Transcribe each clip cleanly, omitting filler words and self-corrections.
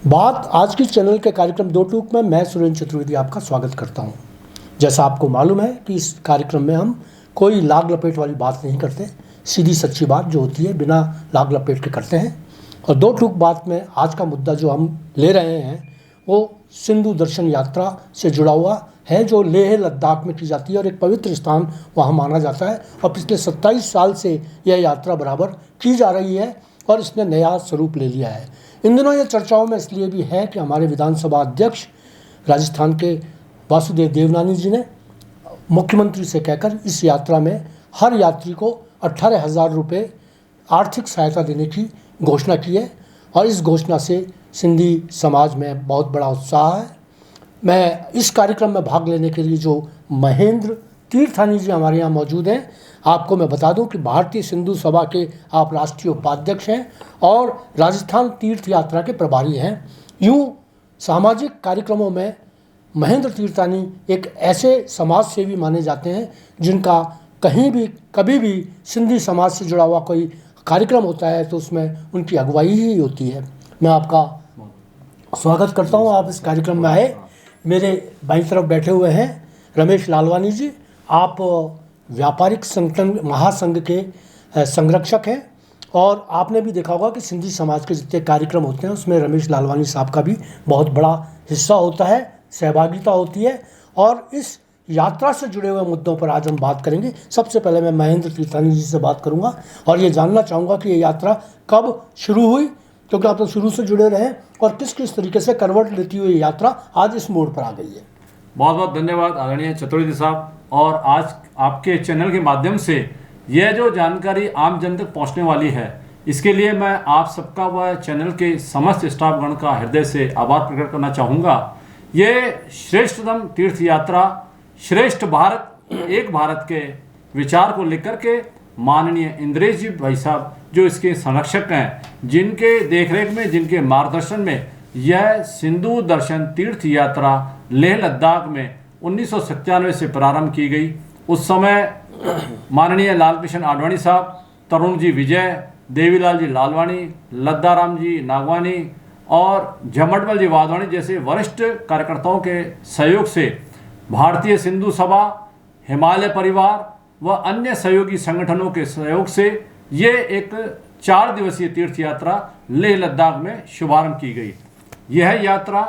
बात आज की चैनल के कार्यक्रम दो टूक में मैं सुरेंद्र चतुर्वेदी आपका स्वागत करता हूं। जैसा आपको मालूम है कि इस कार्यक्रम में हम कोई लाग लपेट वाली बात नहीं करते, सीधी सच्ची बात जो होती है बिना लाग लपेट के करते हैं। और दो टूक बात में आज का मुद्दा जो हम ले रहे हैं वो सिंधु दर्शन यात्रा से जुड़ा हुआ है, जो लेह लद्दाख में की जाती है और एक पवित्र स्थान वहाँ माना जाता है। और पिछले 27 साल से यह यात्रा बराबर की जा रही है और इसने नया स्वरूप ले लिया है। इन दिनों ये चर्चाओं में इसलिए भी है कि हमारे विधानसभा अध्यक्ष राजस्थान के वासुदेव देवनानी जी ने मुख्यमंत्री से कहकर इस यात्रा में हर यात्री को 18,000 रुपये आर्थिक सहायता देने की घोषणा की है। और इस घोषणा से सिंधी समाज में बहुत बड़ा उत्साह है। मैं इस कार्यक्रम में भाग लेने के लिए जो महेंद्र तीर्थानी जी हमारे यहाँ मौजूद हैं, आपको मैं बता दूं कि भारतीय सिंधु सभा के आप राष्ट्रीय उपाध्यक्ष हैं और राजस्थान तीर्थ यात्रा के प्रभारी हैं। यूँ सामाजिक कार्यक्रमों में महेंद्र तीर्थानी एक ऐसे समाज सेवी माने जाते हैं जिनका कहीं भी कभी भी सिंधी समाज से जुड़ा हुआ कोई कार्यक्रम होता है तो उसमें उनकी अगुवाई ही होती है। मैं आपका स्वागत करता हूँ, आप इस कार्यक्रम में आए। मेरे बाईं तरफ बैठे हुए हैं रमेश लालवानी जी, आप व्यापारिक संगठन महासंघ के संरक्षक हैं और आपने भी देखा होगा कि सिंधी समाज के जितने कार्यक्रम होते हैं उसमें रमेश लालवानी साहब का भी बहुत बड़ा हिस्सा होता है, सहभागिता होती है। और इस यात्रा से जुड़े हुए मुद्दों पर आज हम बात करेंगे। सबसे पहले मैं महेंद्र तीर्थानी जी से बात करूंगा और ये जानना चाहूँगा कि ये यात्रा कब शुरू हुई, क्योंकि आप तो शुरू से जुड़े रहे, और किस किस तरीके से करवट लेती हुई यात्रा आज इस मोड़ पर आ गई है। बहुत बहुत धन्यवाद आदरणीय चतुर्वेदी साहब। और आज आपके चैनल के माध्यम से यह जो जानकारी आम जन तक पहुंचने वाली है, इसके लिए मैं आप सबका व चैनल के समस्त स्टाफगण का हृदय से आभार प्रकट करना चाहूँगा। ये श्रेष्ठतम तीर्थ यात्रा श्रेष्ठ भारत एक भारत के विचार को लेकर के माननीय इंद्रेश जी भाई साहब जो इसके संरक्षक हैं, जिनके देखरेख में, जिनके मार्गदर्शन में यह सिंधु दर्शन तीर्थ यात्रा लेह लद्दाख में 1997 से प्रारंभ की गई। उस समय माननीय लाल कृष्ण आडवाणी साहब, तरुण जी विजय, देवीलाल जी लालवानी, लद्दाराम जी नागवानी और झमटमल जी वाधवानी जैसे वरिष्ठ कार्यकर्ताओं के सहयोग से भारतीय सिंधु सभा, हिमालय परिवार व अन्य सहयोगी संगठनों के सहयोग से ये एक 4 दिवसीय तीर्थ यात्रा लेह लद्दाख में शुभारंभ की गई। यह यात्रा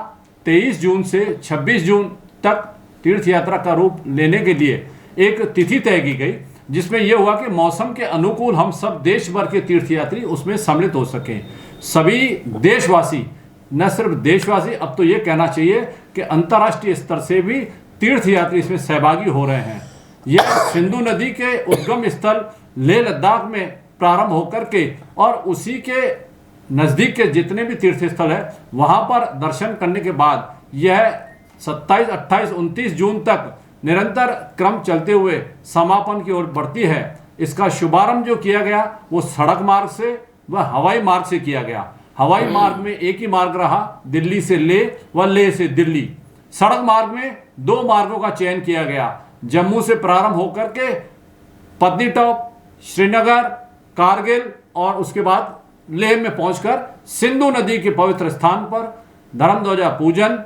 23 जून से 26 जून तक तीर्थ यात्रा का रूप लेने के लिए एक तिथि तय की गई, जिसमें यह हुआ कि मौसम के अनुकूल हम सब देश भर के तीर्थयात्री उसमें सम्मिलित हो सकें। सभी देशवासी, न सिर्फ देशवासी, अब तो ये कहना चाहिए कि अंतर्राष्ट्रीय स्तर से भी तीर्थयात्री इसमें सहभागी हो रहे हैं। यह सिंधु नदी के उद्गम स्थल लेह लद्दाख में प्रारंभ होकर के और उसी के नज़दीक के जितने भी तीर्थ स्थल है वहाँ पर दर्शन करने के बाद यह 27, 28, 29 जून तक निरंतर क्रम चलते हुए समापन की ओर बढ़ती है। इसका शुभारंभ जो किया गया वो सड़क मार्ग से व हवाई मार्ग से किया गया। हवाई मार्ग में एक ही मार्ग रहा, दिल्ली से लेह व लेह से दिल्ली। सड़क मार्ग में 2 मार्गों का चयन किया गया, जम्मू से प्रारंभ होकर के पत्नीटॉप, श्रीनगर, कारगिल और उसके बाद लेह में पहुंचकर सिंधु नदी के पवित्र स्थान पर धर्मध्वजा पूजन,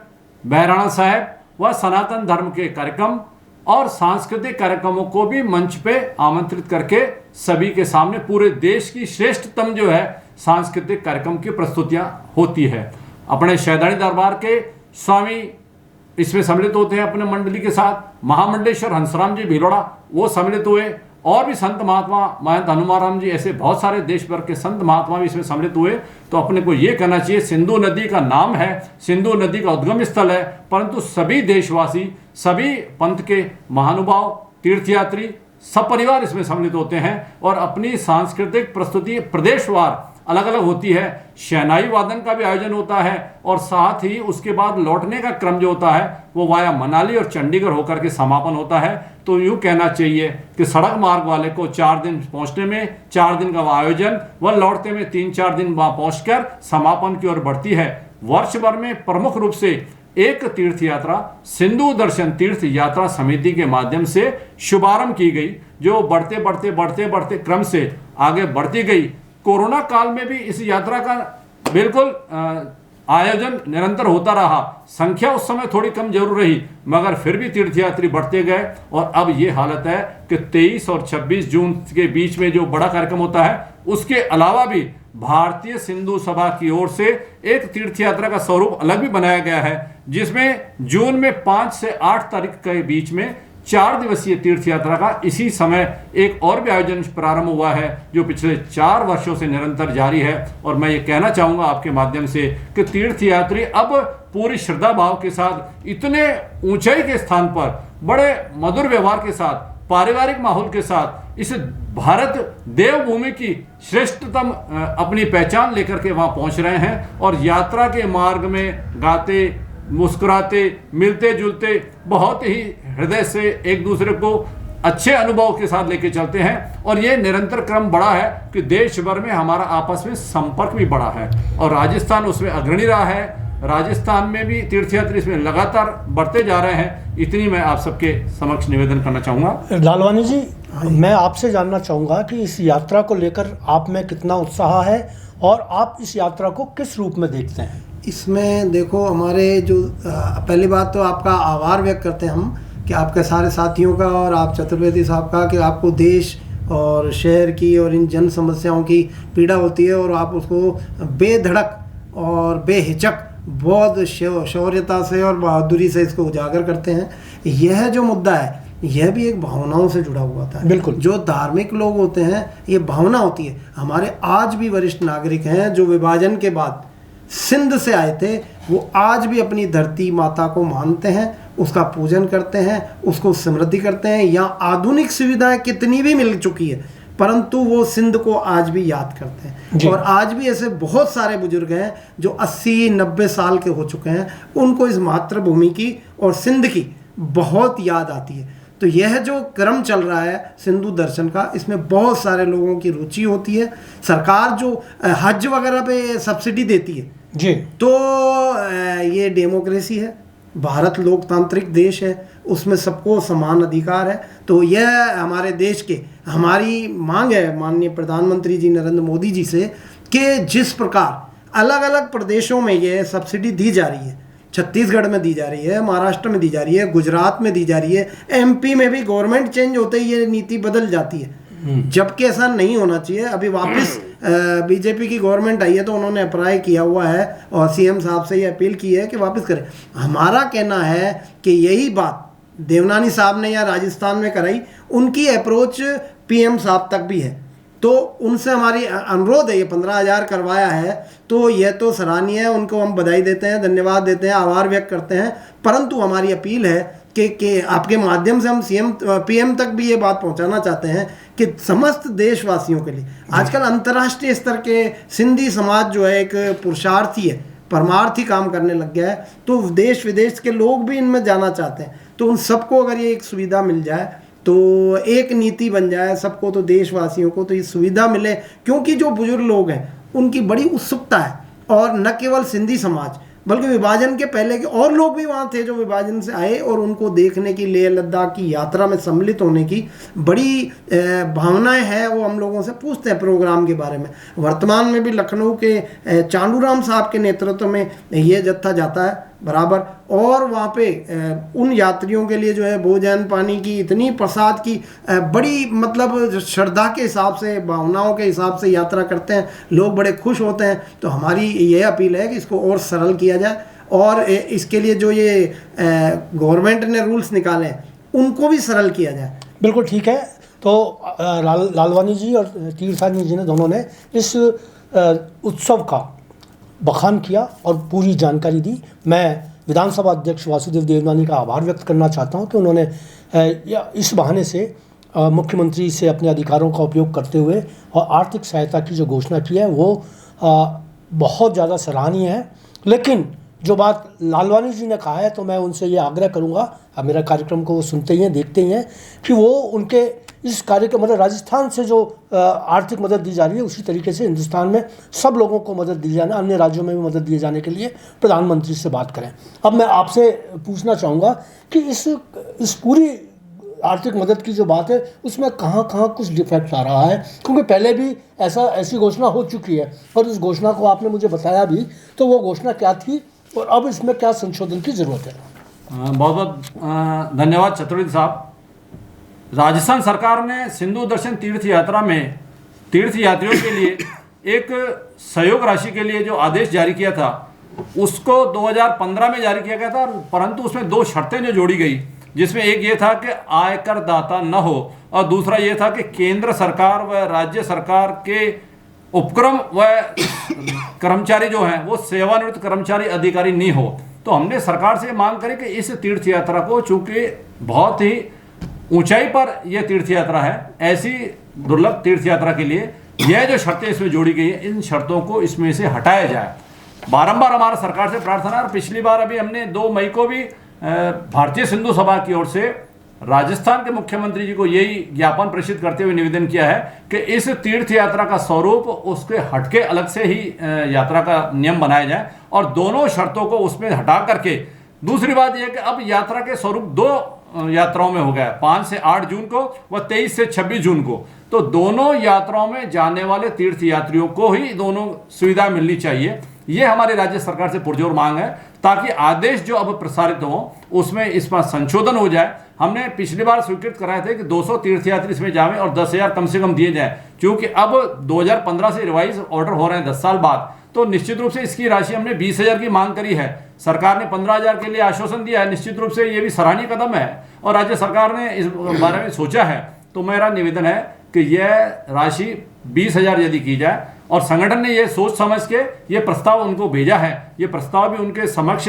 बहराणा साहब व सनातन धर्म के कार्यक्रम और सांस्कृतिक कार्यक्रमों को भी मंच पे आमंत्रित करके सभी के सामने पूरे देश की श्रेष्ठतम जो है सांस्कृतिक कार्यक्रम की प्रस्तुतियां होती है। अपने शैदानी दरबार के स्वामी इसमें सम्मिलित होते हैं अपने मंडली के साथ। महामंडलेश्वर हंसराम जी भीलोड़ा वो सम्मिलित हुए और भी संत महात्मा महंत हनुमान राम जी, ऐसे बहुत सारे देश भर के संत महात्मा भी इसमें सम्मिलित हुए। तो अपने को ये कहना चाहिए, सिंधु नदी का नाम है, सिंधु नदी का उद्गम स्थल है, परंतु सभी देशवासी, सभी पंथ के महानुभाव, तीर्थयात्री, सब परिवार इसमें सम्मिलित होते हैं और अपनी सांस्कृतिक प्रस्तुति प्रदेशवार अलग अलग होती है। शहनाई वादन का भी आयोजन होता है और साथ ही उसके बाद लौटने का क्रम जो होता है वो वाया मनाली और चंडीगढ़ होकर के समापन होता है। तो यूँ कहना चाहिए कि सड़क मार्ग वाले को 4 दिन पहुंचने में, 4 दिन का आयोजन व लौटने में 3-4 दिन वहाँ पहुँचकर समापन की ओर बढ़ती है। वर्ष भर में प्रमुख रूप से एक तीर्थ यात्रा सिंधु दर्शन तीर्थ यात्रा समिति के माध्यम से शुभारंभ की गई, जो बढ़ते बढ़ते क्रम से आगे बढ़ती गई। कोरोना काल में भी इस यात्रा का बिल्कुल आयोजन निरंतर होता रहा। संख्या उस समय थोड़ी कम जरूर रही, मगर फिर भी तीर्थयात्री बढ़ते गए और अब ये हालत है कि 23 और 26 जून के बीच में जो बड़ा कार्यक्रम होता है, उसके अलावा भी भारतीय सिंधु सभा की ओर से एक तीर्थ यात्रा का स्वरूप अलग भी बनाया गया है, जिसमें जून में 5 से 8 तारीख के बीच में 4 दिवसीय तीर्थ यात्रा का इसी समय एक और भी आयोजन प्रारंभ हुआ है, जो पिछले 4 वर्षों से निरंतर जारी है। और मैं ये कहना चाहूँगा आपके माध्यम से कि तीर्थ यात्री अब पूरी श्रद्धा भाव के साथ इतने ऊंचाई के स्थान पर बड़े मधुर व्यवहार के साथ, पारिवारिक माहौल के साथ इस भारत देवभूमि की श्रेष्ठतम अपनी पहचान लेकर के वहाँ पहुँच रहे हैं और यात्रा के मार्ग में गाते, मुस्कुराते, मिलते जुलते, बहुत ही हृदय से एक दूसरे को अच्छे अनुभव के साथ लेके चलते हैं। और ये निरंतर क्रम बढ़ा है कि देश भर में हमारा आपस में संपर्क भी बढ़ा है और राजस्थान उसमें अग्रणी रहा है। राजस्थान में भी तीर्थयात्री इसमें लगातार बढ़ते जा रहे हैं। इतनी मैं आप सबके समक्ष निवेदन करना चाहूँगा। लालवानी जी, मैं आपसे जानना चाहूँगा कि इस यात्रा को लेकर आप में कितना उत्साह है और आप इस यात्रा को किस रूप में देखते हैं? इसमें देखो, हमारे जो पहली बात तो आपका आभार व्यक्त करते हैं हम कि आपके सारे साथियों का और आप चतुर्वेदी साहब का, कि आपको देश और शहर की और इन जन समस्याओं की पीड़ा होती है और आप उसको बेधड़क और बेहिचक बहुत शौर्यता से और बहादुरी से इसको उजागर करते हैं। यह जो मुद्दा है, यह भी एक भावनाओं से जुड़ा हुआ था। बिल्कुल, जो धार्मिक लोग होते हैं, ये भावना होती है। हमारे आज भी वरिष्ठ नागरिक हैं जो विभाजन के बाद सिंध से आए थे, वो आज भी अपनी धरती माता को मानते हैं, उसका पूजन करते हैं, उसको समृद्धि करते हैं। यहाँ आधुनिक सुविधाएं कितनी भी मिल चुकी है, परंतु वो सिंध को आज भी याद करते हैं। और आज भी ऐसे बहुत सारे बुजुर्ग हैं जो 80-90 साल के हो चुके हैं, उनको इस मातृभूमि की और सिंध की बहुत याद आती है। तो यह जो क्रम चल रहा है सिंधु दर्शन का, इसमें बहुत सारे लोगों की रुचि होती है। सरकार जो हज वगैरह पे सब्सिडी देती है जी, तो ये डेमोक्रेसी है, भारत लोकतांत्रिक देश है, उसमें सबको समान अधिकार है। तो यह हमारे देश के, हमारी मांग है माननीय प्रधानमंत्री जी नरेंद्र मोदी जी से कि जिस प्रकार अलग अलग प्रदेशों में ये सब्सिडी दी जा रही है, छत्तीसगढ़ में दी जा रही है, महाराष्ट्र में दी जा रही है, गुजरात में दी जा रही है, एमपी में भी गवर्नमेंट चेंज होते ही ये नीति बदल जाती है, जबकि ऐसा नहीं होना चाहिए। अभी वापस बीजेपी की गवर्नमेंट आई है तो उन्होंने अप्लाई किया हुआ है और सीएम साहब से ये अपील की है कि वापस करें। हमारा कहना है कि यही बात देवनानी साहब ने या राजस्थान में कराई, उनकी अप्रोच पीएम साहब तक भी है, तो उनसे हमारी अनुरोध है। ये 15,000 करवाया है तो यह तो सराहनीय है, उनको हम बधाई देते हैं, धन्यवाद देते हैं, आभार व्यक्त करते हैं। परंतु हमारी अपील है कि आपके माध्यम से हम पीएम तक भी ये बात पहुंचाना चाहते हैं कि समस्त देशवासियों के लिए आजकल अंतर्राष्ट्रीय स्तर के सिंधी समाज जो है एक पुरुषार्थी है, परमार्थी काम करने लग गया है। तो देश विदेश के लोग भी इनमें जाना चाहते हैं, तो उन सबको अगर ये एक सुविधा मिल जाए तो एक नीति बन जाए सबको, तो देशवासियों को तो ये सुविधा मिले। क्योंकि जो बुजुर्ग लोग हैं उनकी बड़ी उत्सुकता है, और न केवल सिंधी समाज बल्कि विभाजन के पहले के और लोग भी वहाँ थे जो विभाजन से आए, और उनको देखने की, लेह लद्दाख की यात्रा में सम्मिलित होने की बड़ी भावनाएं हैं। वो हम लोगों से पूछते हैं प्रोग्राम के बारे में। वर्तमान में भी लखनऊ के चांडूराम साहब के नेतृत्व में ये जत्था जाता है बराबर, और वहाँ पे उन यात्रियों के लिए जो है भोजन पानी की, इतनी प्रसाद की बड़ी मतलब श्रद्धा के हिसाब से, भावनाओं के हिसाब से यात्रा करते हैं, लोग बड़े खुश होते हैं। तो हमारी ये अपील है कि इसको और सरल किया जाए, और इसके लिए जो ये गवर्नमेंट ने रूल्स निकाले हैं उनको भी सरल किया जाए। बिल्कुल ठीक है। तो लालवानी जी और तीर्थानी जी ने दोनों ने इस उत्सव का बखान किया और पूरी जानकारी दी। मैं विधानसभा अध्यक्ष वासुदेव देवनानी का आभार व्यक्त करना चाहता हूं कि उन्होंने इस बहाने से मुख्यमंत्री से अपने अधिकारों का उपयोग करते हुए और आर्थिक सहायता की जो घोषणा की है वो बहुत ज़्यादा सराहनीय है। लेकिन जो बात लालवानी जी ने कहा है, तो मैं उनसे ये आग्रह करूँगा, अब मेरा कार्यक्रम को वो सुनते ही हैं, देखते ही हैं, कि वो उनके इस कार्यक्रम मतलब राजस्थान से जो आर्थिक मदद दी जा रही है उसी तरीके से हिंदुस्तान में सब लोगों को मदद दी जाना, अन्य राज्यों में भी मदद दिए जाने के लिए प्रधानमंत्री से बात करें। अब मैं आपसे पूछना चाहूँगा कि इस पूरी आर्थिक मदद की जो बात है उसमें कहाँ कहाँ कुछ डिफेक्ट आ रहा है, क्योंकि पहले भी ऐसी घोषणा हो चुकी है और उस घोषणा को आपने मुझे बताया भी, तो वो घोषणा क्या थी और अब इसमें क्या संशोधन की ज़रूरत है? बहुत बहुत धन्यवाद चतुर्वेदी साहब। राजस्थान सरकार ने सिंधु दर्शन तीर्थ यात्रा में तीर्थ यात्रियों के लिए एक सहयोग राशि के लिए जो आदेश जारी किया था उसको 2015 में जारी किया गया था, परंतु उसमें 2 शर्तें जो जोड़ी गई, जिसमें एक ये था कि आयकर दाता न हो और दूसरा ये था कि केंद्र सरकार व राज्य सरकार के उपक्रम व कर्मचारी जो हैं वो सेवानिवृत्त कर्मचारी अधिकारी नहीं हो। तो हमने सरकार से मांग करी कि इस तीर्थ यात्रा को, चूंकि बहुत ही ऊंचाई पर यह तीर्थ यात्रा है, ऐसी दुर्लभ तीर्थ यात्रा के लिए यह जो शर्तें इसमें जोड़ी गई हैं, इन शर्तों को इसमें से हटाया जाए। बारंबार हमारा सरकार से प्रार्थना है और पिछली बार अभी हमने 2 मई को भी भारतीय सिंधु सभा की ओर से राजस्थान के मुख्यमंत्री जी को यही ज्ञापन प्रेषित करते हुए निवेदन किया है कि इस तीर्थ यात्रा का स्वरूप उसके हटके अलग से ही यात्रा का नियम बनाया जाए और दोनों शर्तों को उसमें हटा करके। दूसरी बात यह कि अब यात्रा के स्वरूप 2 यात्राओं में हो गया, 5 से 8 जून को व 23 से 26 जून को। तो दोनों यात्राओं में जाने वाले तीर्थ यात्रियों को ही दोनों सुविधा मिलनी चाहिए। ये हमारी राज्य सरकार से पुरजोर मांग है, ताकि आदेश जो अब प्रसारित हो उसमें इस पर संशोधन हो जाए। हमने पिछली बार स्वीकृत कराए थे कि 200 तीर्थयात्री इसमें जावें और 10,000 कम से कम दिए जाएं, क्योंकि अब 2015 से रिवाइज ऑर्डर हो रहे हैं 10 साल बाद, तो निश्चित रूप से इसकी राशि हमने 20,000 की मांग करी है। सरकार ने 15,000 के लिए आश्वासन दिया है। निश्चित रूप से ये भी सराहनीय कदम है और राज्य सरकार ने इस बारे में सोचा है। तो मेरा निवेदन है कि यह राशि 20,000 यदि की जाए, और संगठन ने यह सोच समझ के ये प्रस्ताव उनको भेजा है, ये प्रस्ताव भी उनके समक्ष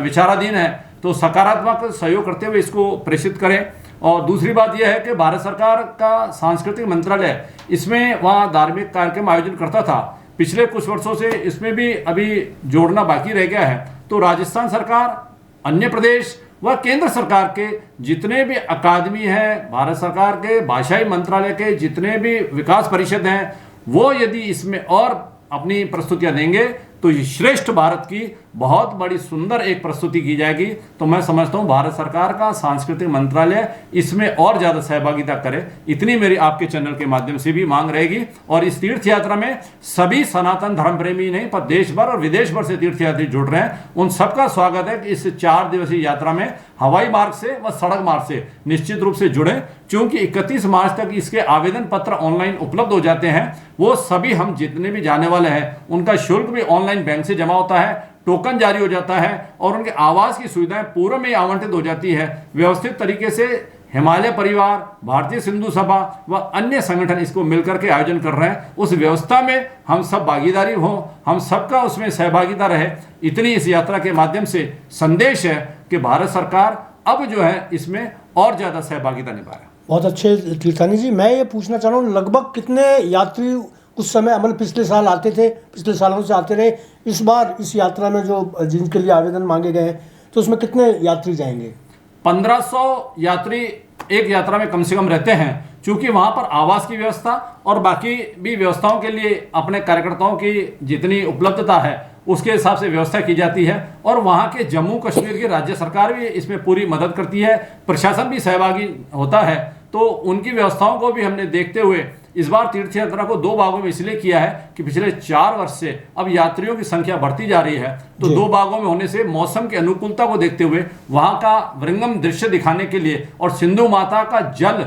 विचाराधीन है, तो सकारात्मक सहयोग करते हुए इसको प्रेषित करें। और दूसरी बात यह है कि भारत सरकार का सांस्कृतिक मंत्रालय इसमें वहाँ धार्मिक कार्यक्रम आयोजन करता था, पिछले कुछ वर्षों से इसमें भी अभी जोड़ना बाकी रह गया है। तो राजस्थान सरकार, अन्य प्रदेश व केंद्र सरकार के जितने भी अकादमी हैं, भारत सरकार के भाषाई मंत्रालय के जितने भी विकास परिषद हैं, वो यदि इसमें और अपनी प्रस्तुतियां देंगे तो ये श्रेष्ठ भारत की बहुत बड़ी सुंदर एक प्रस्तुति की जाएगी। तो मैं समझता हूं भारत सरकार का सांस्कृतिक मंत्रालय इसमें और ज़्यादा सहभागिता करे, इतनी मेरी आपके चैनल के माध्यम से भी मांग रहेगी। और इस तीर्थ यात्रा में सभी सनातन धर्म प्रेमी नहीं पर देश भर और विदेश भर से तीर्थयात्री जुड़ रहे हैं, उन सबका स्वागत है कि इस 4 दिवसीय यात्रा में हवाई मार्ग से व सड़क मार्ग से निश्चित रूप से जुड़े, क्योंकि 31 मार्च तक इसके आवेदन पत्र ऑनलाइन उपलब्ध हो जाते हैं। वो सभी हम जितने भी जाने वाले हैं उनका शुल्क भी ऑनलाइन बैंक से जमा होता है, टोकन जारी हो जाता है और उनके आवास की सुविधाएं पूर्व में आवंटित हो जाती है। व्यवस्थित तरीके से हिमालय परिवार, भारतीय सिंधु सभा व अन्य संगठन इसको मिलकर के आयोजन कर रहे हैं। उस व्यवस्था में हम सब भागीदारी हो, हम सबका उसमें सहभागिता रहे, इतनी इस यात्रा के माध्यम से संदेश है कि भारत सरकार अब जो है इसमें और ज़्यादा सहभागिता निभा रहा है। बहुत अच्छे तीर्थानी जी, मैं ये पूछना चाह रहा हूँ, लगभग कितने यात्री उस समय अमल पिछले साल आते थे, पिछले सालों से आते रहे, इस बार इस यात्रा में जो जिनके लिए आवेदन मांगे गए हैं तो उसमें कितने यात्री जाएंगे? 1500 यात्री एक यात्रा में कम से कम रहते हैं, क्योंकि वहाँ पर आवास की व्यवस्था और बाकी भी व्यवस्थाओं के लिए अपने कार्यकर्ताओं की जितनी उपलब्धता है उसके हिसाब से व्यवस्था की जाती है। और वहाँ के जम्मू कश्मीर की राज्य सरकार भी इसमें पूरी मदद करती है, प्रशासन भी सहभागी होता है। तो उनकी व्यवस्थाओं को भी हमने देखते हुए इस बार तीर्थ यात्रा को 2 भागों में इसलिए किया है कि पिछले 4 वर्ष से अब यात्रियों की संख्या बढ़ती जा रही है, तो 2 भागों में होने से मौसम की अनुकूलता को देखते हुए वहाँ का विहंगम दृश्य दिखाने के लिए और सिंधु माता का जल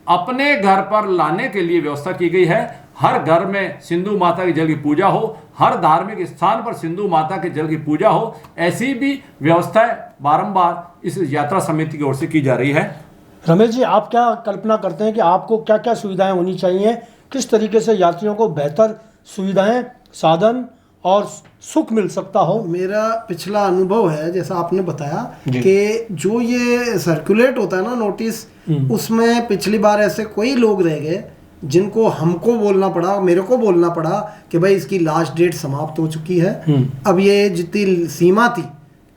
अपने घर पर लाने के लिए व्यवस्था की गई है। हर घर में सिंधु माता के जल की पूजा हो, हर धार्मिक स्थान पर सिंधु माता के जल की पूजा हो, ऐसी भी व्यवस्थाएं बारंबार इस यात्रा समिति की ओर से की जा रही है। रमेश जी, आप क्या कल्पना करते हैं कि आपको क्या क्या सुविधाएं होनी चाहिए, किस तरीके से यात्रियों को बेहतर सुविधाएं, साधन और सुख मिल सकता हो? मेरा पिछला अनुभव है, जैसा आपने बताया कि जो ये सर्कुलेट होता है ना नोटिस, उसमें पिछली बार ऐसे कोई लोग रह गए जिनको हमको बोलना पड़ा, मेरे को बोलना पड़ा कि भाई इसकी लास्ट डेट समाप्त हो चुकी है। अब ये जितनी सीमा थी,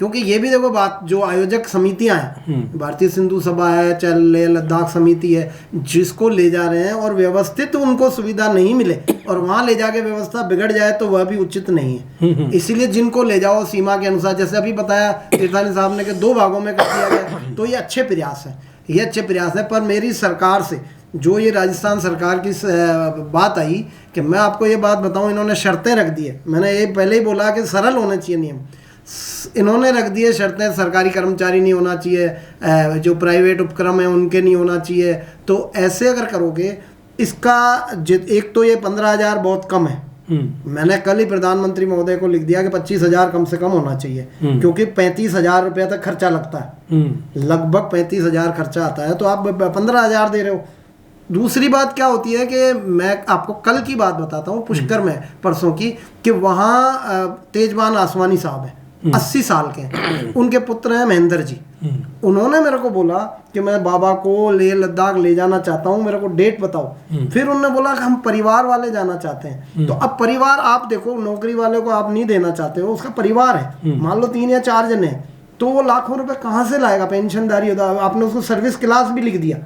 क्योंकि ये भी देखो बात, जो आयोजक समितियां हैं, भारतीय सिंधु सभा है, चाहे लेह लद्दाख समिति है, जिसको ले जा रहे हैं और व्यवस्थित उनको सुविधा नहीं मिले और वहां ले जाके व्यवस्था बिगड़ जाए तो वह भी उचित नहीं है। इसीलिए जिनको ले जाओ सीमा के अनुसार, जैसे अभी बताया तीर्थानी साहब ने कि 2 भागों में कर दिया गया, तो ये अच्छे प्रयास है। ये अच्छे प्रयास है। पर मेरी सरकार से जो ये राजस्थान सरकार की बात आई कि मैं आपको ये बात बताऊं, इन्होंने शर्तें रख दी है। मैंने ये पहले ही बोला कि सरल होने चाहिए नियम, इन्होंने रख दिए शर्तें, सरकारी कर्मचारी नहीं होना चाहिए, जो प्राइवेट उपक्रम है उनके नहीं होना चाहिए। तो ऐसे अगर करोगे इसका एक तो ये 15,000 बहुत कम है। मैंने कल ही प्रधानमंत्री महोदय को लिख दिया कि 25,000 कम से कम होना चाहिए, क्योंकि 35,000 रुपया तक खर्चा लगता है, लगभग 35,000 खर्चा आता है, तो आप 15,000 दे रहे हो। दूसरी बात क्या होती है कि मैं आपको कल की बात बताता हूँ, पुष्कर में परसों की, कि वहाँ तेजवान आसवानी साहब हैं, 80 साल के हैं, उनके पुत्र हैं महेंद्र जी। उन्होंने मेरे को बोला कि मैं बाबा को लेह लद्दाख ले जाना चाहता हूँ, मेरे को डेट बताओ। फिर उन्होंने बोला कि हम परिवार वाले जाना चाहते हैं। तो अब परिवार, आप देखो, नौकरी वाले को आप नहीं देना चाहते हो, उसका परिवार है, मान लो 3 या 4 जने हैं, तो वो लाखों रुपए कहाँ से लाएगा? पेंशनदारी होता, आपने उसको सर्विस क्लास भी लिख दिया,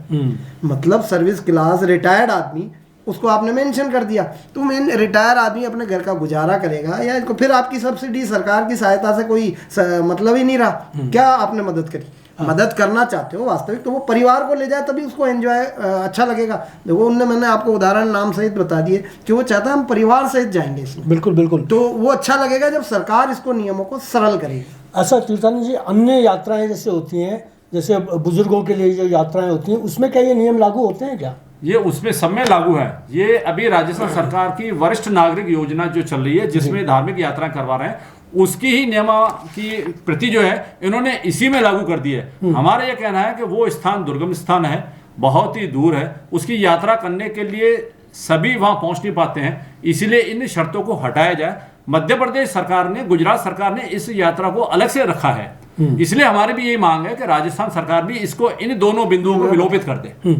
मतलब सर्विस क्लास रिटायर्ड आदमी, उसको आपने मेंशन कर दिया। तो रिटायर आदमी अपने घर का गुजारा करेगा या इसको फिर आपकी सब्सिडी, सरकार की सहायता से कोई मतलब ही नहीं रहा। क्या आपने मदद करी? मदद करना चाहते हो वास्तविक, तो वो परिवार को ले जाए, तभी उसको एंजॉय अच्छा लगेगा। देखो मैंने आपको उदाहरण नाम सहित बता दिए कि वो चाहता है हम परिवार सहित जाएंगे इसमें। बिल्कुल बिल्कुल। तो वो अच्छा लगेगा जब सरकार इसको नियमों को सरल करेगी। अच्छा तीर्थानी जी, अन्य यात्राएं जैसे होती हैं, जैसे बुजुर्गों के लिए जो यात्राएं होती हैं, उसमें क्या ये नियम लागू होते हैं क्या? ये उसमें सब में लागू है। ये अभी राजस्थान सरकार की वरिष्ठ नागरिक योजना जो चल रही है, जिसमें धार्मिक यात्रा करवा रहे हैं, उसकी ही नियमा की प्रति जो है इन्होंने इसी में लागू कर दी है। हमारा ये कहना है कि वो स्थान दुर्गम स्थान है, बहुत ही दूर है, उसकी यात्रा करने के लिए सभी वहां पहुंच नहीं पाते हैं, इसलिए इन शर्तों को हटाया जाए। मध्य प्रदेश सरकार ने, गुजरात सरकार ने इस यात्रा को अलग से रखा है, इसलिए हमारी भी यही मांग है कि राजस्थान सरकार भी इसको, इन दोनों बिंदुओं को विलोपित कर दे।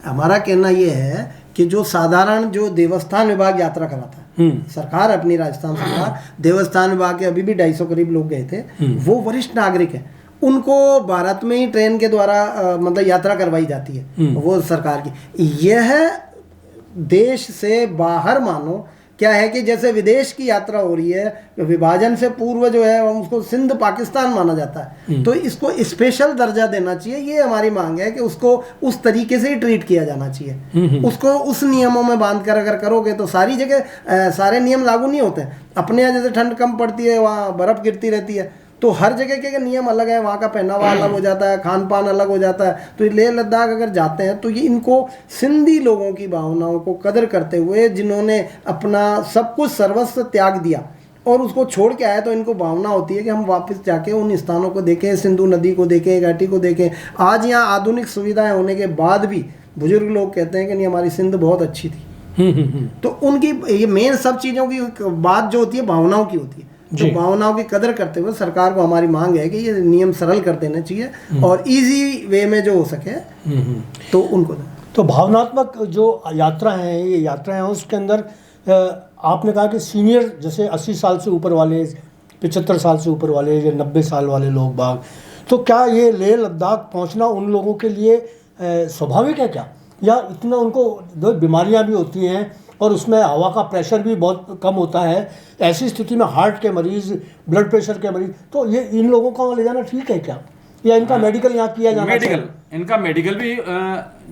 हमारा कहना यह है कि जो साधारण जो देवस्थान विभाग यात्रा कराता है, सरकार अपनी राजस्थान सरकार, देवस्थान विभाग के अभी भी 250 करीब लोग गए थे, वो वरिष्ठ नागरिक हैं, उनको भारत में ही ट्रेन के द्वारा मतलब यात्रा करवाई जाती है, वो सरकार की। यह देश से बाहर मानो क्या है कि जैसे विदेश की यात्रा हो रही है, विभाजन से पूर्व जो है उसको सिंध पाकिस्तान माना जाता है, तो इसको स्पेशल दर्जा देना चाहिए। ये हमारी मांग है कि उसको उस तरीके से ही ट्रीट किया जाना चाहिए। उसको उस नियमों में बांधकर अगर करोगे तो सारी जगह सारे नियम लागू नहीं होते। अपने यहाँ जैसे ठंड कम पड़ती है, वहाँ बर्फ गिरती रहती है, तो हर जगह के नियम अलग है, वहाँ का पहनावा अलग हो जाता है, खान पान अलग हो जाता है। तो लेह लद्दाख अगर जाते हैं तो ये इनको सिंधी लोगों की भावनाओं को कदर करते हुए, जिन्होंने अपना सब कुछ सर्वस्व त्याग दिया और उसको छोड़ के आए, तो इनको भावना होती है कि हम वापस जाके उन स्थानों को देखें, सिंधु नदी को देखें, घाटी को देखें। आज यहाँ आधुनिक सुविधाएं होने के बाद भी बुजुर्ग लोग कहते हैं कि नहीं, हमारी सिंध बहुत अच्छी थी। तो उनकी ये मेन सब चीज़ों की बात जो होती है भावनाओं की होती है। तो भावनाओं की कदर करते हुए सरकार को हमारी मांग है कि ये नियम सरल कर देने चाहिए और इजी वे में जो हो सके तो उनको। तो भावनात्मक जो यात्रा है, ये यात्राएं हैं, उसके अंदर आपने कहा कि सीनियर जैसे 80 साल से ऊपर वाले, 75 साल से ऊपर वाले या 90 साल वाले लोग बाग, तो क्या ये लेह लद्दाख पहुंचना उन लोगों के लिए स्वाभाविक है क्या, या इतना उनको दो बीमारियां भी होती हैं और उसमें हवा का प्रेशर भी बहुत कम होता है, ऐसी स्थिति में हार्ट के मरीज, ब्लड प्रेशर के मरीज, तो ये इन लोगों को ले जाना ठीक है क्या, या इनका मेडिकल यहाँ किया जाना चाहिए? इनका मेडिकल भी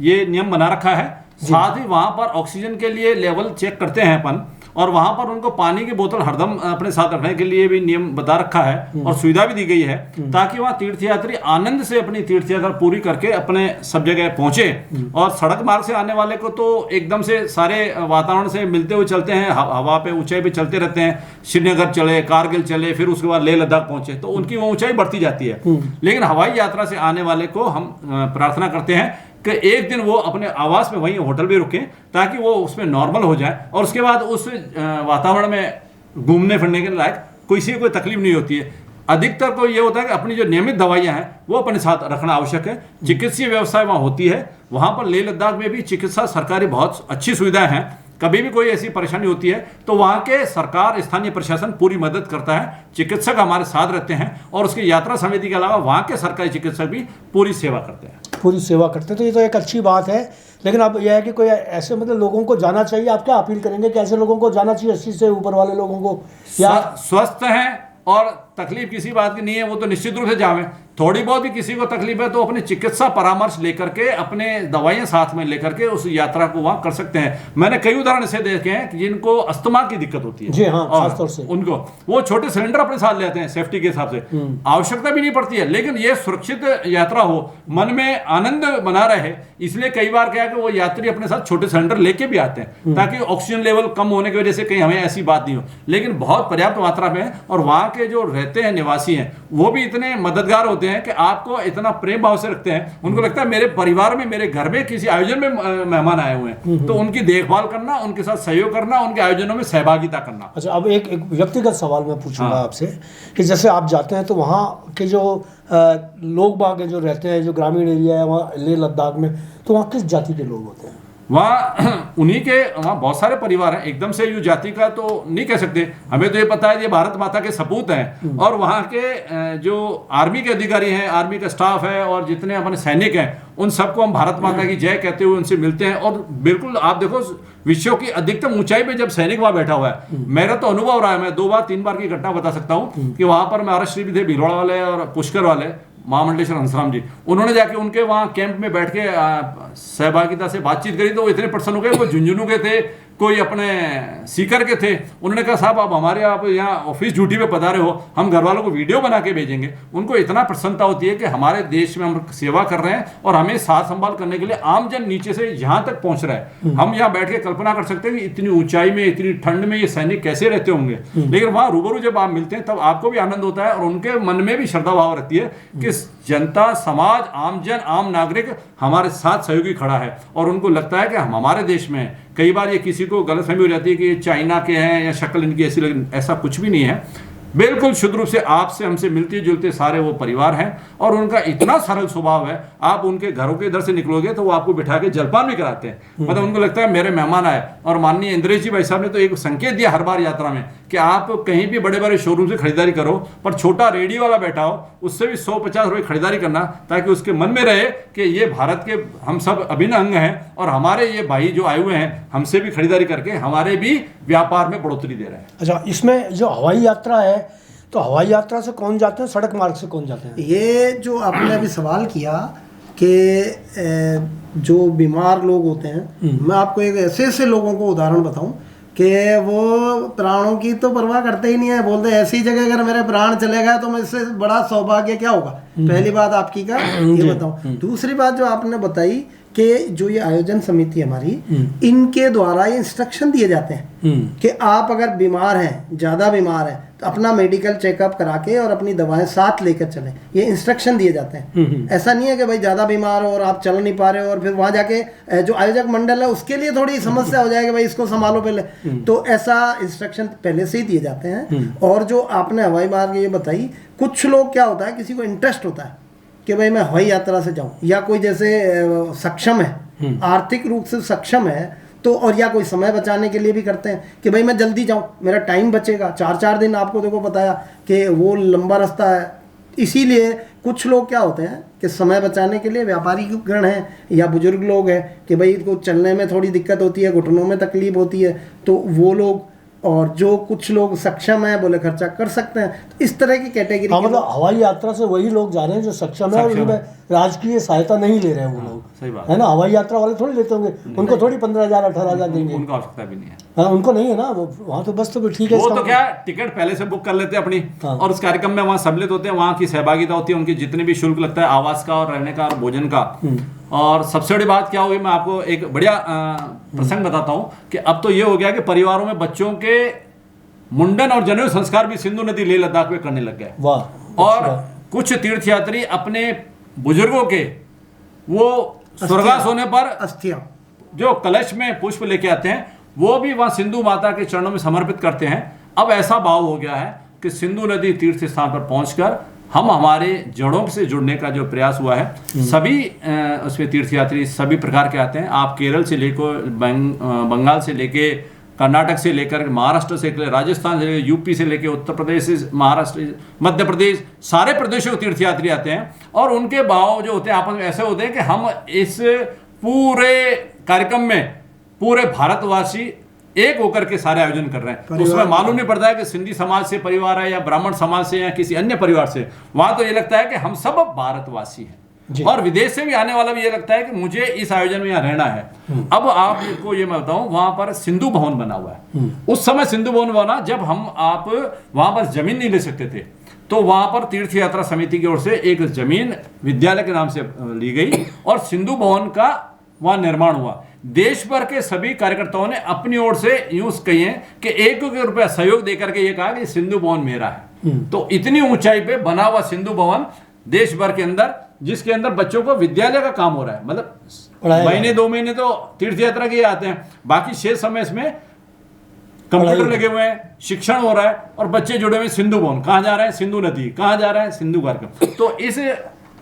ये नियम बना रखा है। साथ ही वहाँ पर ऑक्सीजन के लिए लेवल चेक करते हैं अपन, और वहाँ पर उनको पानी की बोतल हरदम अपने साथ रखने के लिए भी नियम बता रखा है और सुविधा भी दी गई है, ताकि वहाँ तीर्थयात्री आनंद से अपनी तीर्थ यात्रा पूरी करके अपने सब जगह पहुंचे। और सड़क मार्ग से आने वाले को तो एकदम से सारे वातावरण से मिलते हुए चलते हैं, हवा पे ऊंचाई पे चलते रहते हैं, श्रीनगर चले, कारगिल चले, फिर उसके बाद लेह लद्दाख पहुंचे, तो उनकी वो ऊंचाई बढ़ती जाती है। लेकिन हवाई यात्रा से आने वाले को हम प्रार्थना करते हैं कि एक दिन वो अपने आवास में, वहीं होटल भी रुकें, ताकि वो उसमें नॉर्मल हो जाए और उसके बाद उस वातावरण में घूमने फिरने के लायक किसी को कोई तकलीफ नहीं होती है। अधिकतर को ये होता है कि अपनी जो नियमित दवाइयाँ हैं वो अपने साथ रखना आवश्यक है। चिकित्सीय व्यवस्था वहाँ होती है, वहाँ पर लेह लद्दाख में भी चिकित्सा सरकारी बहुत अच्छी सुविधाएं हैं। कभी भी कोई ऐसी परेशानी होती है तो वहाँ के सरकार, स्थानीय प्रशासन पूरी मदद करता है, चिकित्सक हमारे साथ रहते हैं, और उसकी यात्रा समिति के अलावा वहाँ के सरकारी चिकित्सक भी पूरी सेवा करते हैं। पूरी सेवा करते हैं, तो ये तो एक अच्छी बात है। लेकिन अब यह है कि कोई ऐसे मतलब लोगों को जाना चाहिए, आप क्या अपील करेंगे कि ऐसे लोगों को जाना चाहिए 80 से ऊपर वाले लोगों को, या स्वस्थ हैं और तकलीफ किसी बात की नहीं है वो तो निश्चित रूप से जावे। थोड़ी बहुत भी किसी को तकलीफ है तो अपने चिकित्सा परामर्श लेकर के, अपने दवाइयां साथ में लेकर के उस यात्रा को वहां कर सकते हैं। मैंने कई उदाहरण ऐसे देखे हैं कि जिनको अस्थमा की दिक्कत होती है जी हाँ, और खासतौर से उनको वो छोटे सिलेंडर अपने साथ लेते हैं सेफ्टी के हिसाब से, आवश्यकता भी नहीं पड़ती है, लेकिन ये सुरक्षित यात्रा हो, मन में आनंद बना रहे, इसलिए कई बार क्या है कि वो यात्री अपने साथ छोटे सिलेंडर लेके भी आते हैं ताकि ऑक्सीजन लेवल कम होने की वजह से कहीं हमें ऐसी बात नहीं हो। लेकिन बहुत पर्याप्त मात्रा में है और वहां के जो रहते हैं निवासी हैं वो भी इतने मददगार होते हैं कि आपको इतना प्रेम भाव से रखते हैं। उनको लगता है मेरे परिवार में, मेरे घर में किसी आयोजन में मेहमान आए हुए हैं, तो उनकी देखभाल करना, उनके साथ सहयोग करना, उनके आयोजनों में सहभागिता करना। अच्छा, अब एक व्यक्तिगत सवाल मैं पूछूंगा आपसे कि जैसे आप जाते हैं तो वहाँ के जो लोग बाग जो रहते हैं, जो ग्रामीण एरिया है वहाँ लेह लद्दाख में, तो वहाँ किस जाति के लोग होते हैं? वहाँ उन्हीं के वहाँ बहुत सारे परिवार हैं, एकदम से यू जाति का तो नहीं कह सकते। हमें तो ये पता है ये भारत माता के सपूत हैं और वहाँ के जो आर्मी के अधिकारी हैं, आर्मी का स्टाफ है और जितने अपने सैनिक हैं, उन सबको हम भारत माता की जय कहते हुए उनसे मिलते हैं। और बिल्कुल आप देखो विश्व की अधिकतम ऊंचाई पे जब सैनिक वहां बैठा हुआ है, मेरा तो अनुभव रहा है, मैं 2 बार 3 बार की घटना बता सकता हूँ कि वहां पर महाराज श्री भी थे, भीलवाड़ा वाले और पुष्कर वाले महामंडलेश्वर हंसराम जी, उन्होंने जाके उनके वहां कैंप में बैठ के सहभागिता से बातचीत करी तो वो इतने प्रसन्न हो गए। वो झुंझुनू के थे, कोई अपने सीकर के थे। उन्होंने कहा साहब आप हमारे आप यहाँ ऑफिस ड्यूटी पे पधारे हो, हम घर वालों को वीडियो बना के भेजेंगे। उनको इतना प्रसन्नता होती है कि हमारे देश में हम सेवा कर रहे हैं और हमें साथ संभाल करने के लिए आमजन नीचे से यहाँ तक पहुंच रहा है। हम यहाँ बैठ के कल्पना कर सकते हैं कि इतनी ऊंचाई में, इतनी ठंड में ये सैनिक कैसे रहते होंगे, लेकिन वहां रूबरू जब आप मिलते हैं तब आपको भी आनंद होता है और उनके मन में भी श्रद्धा भाव रहती है कि जनता, समाज, आमजन, आम नागरिक हमारे साथ सहयोगी खड़ा है। और उनको लगता है कि हम हमारे देश में, कई बार ये किसी को गलतफहमी हो जाती है कि ये चाइना के हैं या शक्ल इनकी ऐसी, लेकिन ऐसा कुछ भी नहीं है। बिल्कुल शुद्ध रूप से आपसे हमसे मिलते जुलते सारे वो परिवार हैं और उनका इतना सरल स्वभाव है। आप उनके घरों के इधर से निकलोगे तो वो आपको बिठा के जलपान भी कराते हैं, मतलब उनको लगता है मेरे मेहमान आए। और माननीय इंद्रेश जी भाई साहब ने तो एक संकेत दिया हर बार यात्रा में कि आप कहीं भी बड़े बड़े शोरूम से खरीदारी करो पर छोटा रेडियो वाला बैठा हो उससे भी 150 रुपये खरीदारी करना, ताकि उसके मन में रहे कि ये भारत के हम सब अभिन्न अंग हैं और हमारे ये भाई जो आए हुए हैं हमसे भी खरीदारी करके हमारे भी व्यापार में बढ़ोतरी दे रहे हैं। अच्छा, इसमें जो हवाई यात्रा है तो हवाई यात्रा से कौन जाते हैं, सड़क मार्ग से कौन जाते हैं? ये जो आपने अभी सवाल किया कि जो बीमार लोग होते हैं, मैं आपको एक ऐसे लोगों को उदाहरण बताऊं कि वो प्राणों की तो परवाह करते ही नहीं है, बोलते ऐसी जगह अगर मेरे प्राण चले गए तो मैं इससे बड़ा सौभाग्य क्या होगा। पहली बात आपकी का ये बताऊं। दूसरी बात जो आपने बताई कि जो ये आयोजन समिति हमारी, इनके द्वारा ये इंस्ट्रक्शन दिए जाते हैं कि आप अगर बीमार हैं, ज़्यादा बीमार हैं, तो अपना मेडिकल चेकअप करा के और अपनी दवाएं साथ लेकर चलें, ये इंस्ट्रक्शन दिए जाते हैं। ऐसा नहीं है कि भाई ज़्यादा बीमार हो और आप चल नहीं पा रहे हो और फिर वहाँ जाके जो आयोजक मंडल है उसके लिए थोड़ी समस्या हो जाएगी, भाई इसको संभालो पहले, तो ऐसा इंस्ट्रक्शन पहले से ही दिए जाते हैं। और जो आपने हवाई मार्ग ये बताई, कुछ लोग क्या होता है, किसी को इंटरेस्ट होता है कि भाई मैं हवाई यात्रा से जाऊं, या कोई जैसे सक्षम है, आर्थिक रूप से सक्षम है तो, और या कोई समय बचाने के लिए भी करते हैं कि भाई मैं जल्दी जाऊं, मेरा टाइम बचेगा। 4-4 दिन आपको देखो बताया कि वो लंबा रास्ता है। इसीलिए कुछ लोग क्या होते हैं कि समय बचाने के लिए, व्यापारी गण हैं या बुजुर्ग लोग हैं कि भाई इनको चलने में थोड़ी दिक्कत होती है, घुटनों में तकलीफ होती है, तो वो लोग, और जो कुछ लोग सक्षम है बोले खर्चा कर सकते हैं, तो इस तरह की कैटेगरी। हाँ, मतलब हवाई यात्रा से वही लोग जा रहे हैं जो सक्षम है और उनमें राजकीय सहायता नहीं ले रहे हैं वो लोग, सही बात है ना। हवाई यात्रा वाले थोड़ी लेते होंगे, उनको थोड़ी 15,000 18,000 देंगे, उनका आवश्यकता भी नहीं है। हाँ, उनको नहीं है ना, वहाँ तो बस तो ठीक है। वो तो क्या टिकट पहले से बुक कर लेते हैं अपनी, और उस कार्यक्रम में वहाँ सम्मिलित होते हैं, वहाँ की सहभागिता होती है, उनकी जितने भी शुल्क लगता है आवास का और रहने का और भोजन का। और सबसे बड़ी बात क्या होगी, मैं आपको एक बढ़िया प्रसंग बताता हूँ कि अब तो ये हो गया कि परिवारों में बच्चों के मुंडन और जनेऊ संस्कार भी सिंधु नदी लेह लद्दाख में करने लग गए। वाह। और कुछ तीर्थयात्री अपने बुजुर्गों के वो स्वर्गवास होने पर अस्थियां जो कलश में पुष्प लेके आते हैं वो भी वहां सिंधु माता के चरणों में समर्पित करते हैं। अब ऐसा भाव हो गया है कि सिंधु नदी तीर्थ स्थान पर पहुंचकर हम हमारे जड़ों से जुड़ने का जो प्रयास हुआ है, सभी उसमें तीर्थयात्री सभी प्रकार के आते हैं। आप केरल से लेकर बंगाल से लेके, कर्नाटक से लेकर, महाराष्ट्र से लेकर, राजस्थान से लेकर, यूपी से लेकर, उत्तर प्रदेश से, महाराष्ट्र, मध्य प्रदेश, सारे प्रदेशों के तीर्थयात्री आते हैं। और उनके भाव जो होते हैं आपस में ऐसे होते हैं कि हम इस पूरे कार्यक्रम में पूरे भारतवासी एक होकर के सारे आयोजन कर रहे हैं। तो उसमें मालूम नहीं पड़ता है कि सिंधी समाज से परिवार है या ब्राह्मण समाज से या किसी अन्य परिवार से। वहां तो ये लगता है कि हम सब भारतवासी हैं, और विदेश से भी आने वाला भी ये लगता है कि मुझे इस आयोजन में यहाँ रहना है। अब आपको ये मैं बताऊं, वहां पर सिंधु भवन बना हुआ है। उस समय सिंधु भवन बना जब आप वहां पर जमीन नहीं ले सकते थे, तो वहां पर तीर्थ यात्रा समिति की ओर से एक जमीन विद्यालय के नाम से ली गई और सिंधु भवन का वहां निर्माण हुआ। देश भर के सभी कार्यकर्ताओं ने अपनी ओर से यूं कहिए कि 1 रुपया सहयोग देकर के ये कहा कि सिंधु भवन मेरा है। तो इतनी ऊंचाई पे बना हुआ सिंधु भवन देश भर के अंदर, जिसके अंदर बच्चों को विद्यालय का काम हो रहा है। मतलब महीने 2 महीने तो तीर्थ यात्रा के आते हैं, बाकी शेष समय इसमें कंप्यूटर लगे हुए हैं, शिक्षण हो रहा है और बच्चे जुड़े हुए। सिंधु भवन कहाँ जा रहे हैं? सिंधु नदी। कहाँ जा रहे हैं? सिंधु कार्यक्रम। तो इस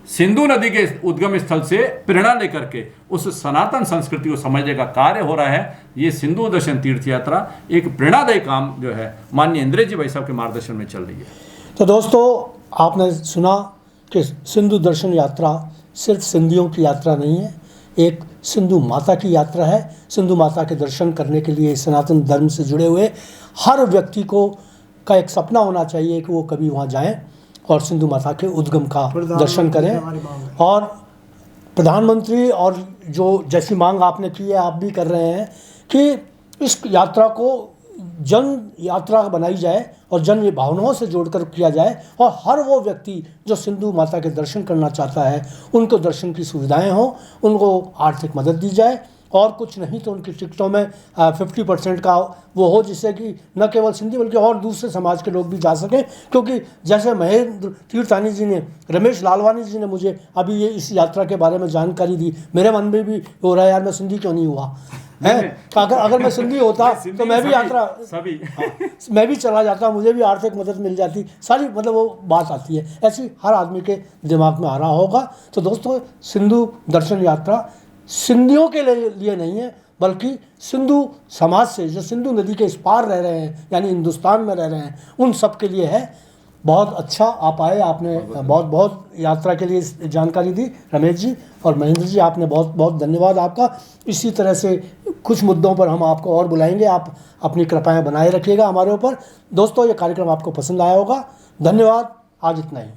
सिंधु नदी के उद्गम स्थल से प्रेरणा लेकर के उस सनातन संस्कृति को समझने का कार्य हो रहा है। ये सिंधु दर्शन तीर्थ यात्रा एक प्रेरणादायी काम जो है माननीय इंद्रेश जी भाई साहब के मार्गदर्शन में चल रही है। तो दोस्तों, आपने सुना कि सिंधु दर्शन यात्रा सिर्फ सिंधियों की यात्रा नहीं है, एक सिंधु माता की यात्रा है। सिंधु माता के दर्शन करने के लिए सनातन धर्म से जुड़े हुए हर व्यक्ति का एक सपना होना चाहिए कि वो कभी वहाँ जाएं और सिंधु माता के उद्गम का दर्शन करें। और प्रधानमंत्री और जो जैसी मांग आपने की है, आप भी कर रहे हैं कि इस यात्रा को जन यात्रा बनाई जाए और जन भावनाओं से जोड़कर किया जाए, और हर वो व्यक्ति जो सिंधु माता के दर्शन करना चाहता है उनको दर्शन की सुविधाएं हों, उनको आर्थिक मदद दी जाए, और कुछ नहीं तो उनकी टिकटों में 50% का वो हो, जिससे कि न केवल सिंधी बल्कि और दूसरे समाज के लोग भी जा सकें। क्योंकि जैसे महेंद्र तीर्थानी जी ने, रमेश लालवानी जी ने मुझे अभी ये इस यात्रा के बारे में जानकारी दी, मेरे मन में भी हो रहा है यार मैं सिंधी क्यों नहीं हुआ है। अगर मैं सिंधी होता तो मैं भी यात्रा मैं भी चला जाता, मुझे भी आर्थिक मदद मिल जाती, सारी मतलब वो बात आती है। ऐसी हर आदमी के दिमाग में आ रहा होगा। तो दोस्तों, सिंधु दर्शन यात्रा सिंधियों के लिए नहीं है, बल्कि सिंधु समाज से जो सिंधु नदी के इस पार रह रहे हैं, यानी हिंदुस्तान में रह रहे हैं, उन सब के लिए है। बहुत अच्छा आप आए, आपने बहुत यात्रा के लिए जानकारी दी। रमेश जी और महेंद्र जी, आपने बहुत धन्यवाद आपका। इसी तरह से कुछ मुद्दों पर हम आपको और बुलाएंगे, आप अपनी कृपाएं बनाए रखिएगा हमारे ऊपर। दोस्तों, ये कार्यक्रम आपको पसंद आया होगा। धन्यवाद। आज इतना ही।